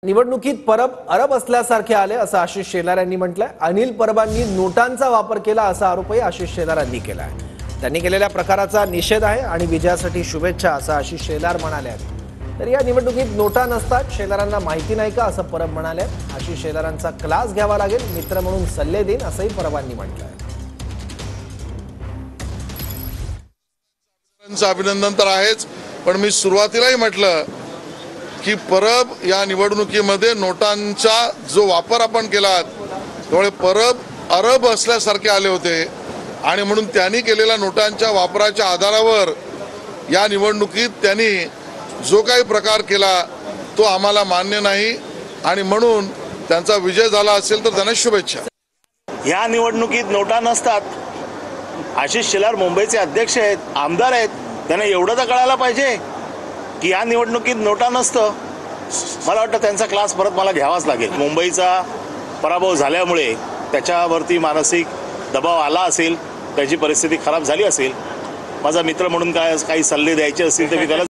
निवडणुकीत परब अरब असल्यासारखे आले असं आशिष शेलार यांनी म्हटलंय। अनिल परबांनी नोटांचा वापर केला असा आरोपही आशिष शेलार यांनी केलाय। त्यांनी केलेल्या प्रकाराचा निषेध आहे आणि विजयासाठी शुभेच्छा असं आशिष शेलार म्हणाले आहेत। तर या निवडणुकीत नोटा नसतात, शेलारांना माहिती नाही का असं परब म्हणाले। आशिष शेलारांचा क्लास घ्यावा लागेल, मित्र म्हणून सल्ले देईन असंही परबांनी म्हटलंय। अभिनंदन तर आहेच, पण मी सुरुवातीलाही म्हटलं की परब या निवडणुकीमध्ये नोटांचा जो वापर आपण केला त्यामुळे परब अरब असल्यासारखे आले होते आणि म्हणून त्यांनी केलेल्या नोटांच्या वापराच्या आधारावर या निवडणुकीत त्यांनी जो काही प्रकार केला तो आम्हाला मान्य नाही आणि म्हणून त्यांचा विजय झाला असेल तर त्यांना शुभेच्छा। या निवडणुकीत नोटा नसतात। आशिष शेलार मुंबईचे अध्यक्ष आहेत, आमदार आहेत, त्यांना एवढं तर कळायला पाहिजे की या निवडणुकीत नोटा नसतं। मला वाटतं त्यांचा क्लास परत मला घ्यावाच लागेल। मुंबईचा पराभव झाल्यामुळे त्याच्यावरती मानसिक दबाव आला असेल, त्याची परिस्थिती खराब झाली असेल। माझा मित्र म्हणून काही सल्ले द्यायचे असतील तर मी त्याला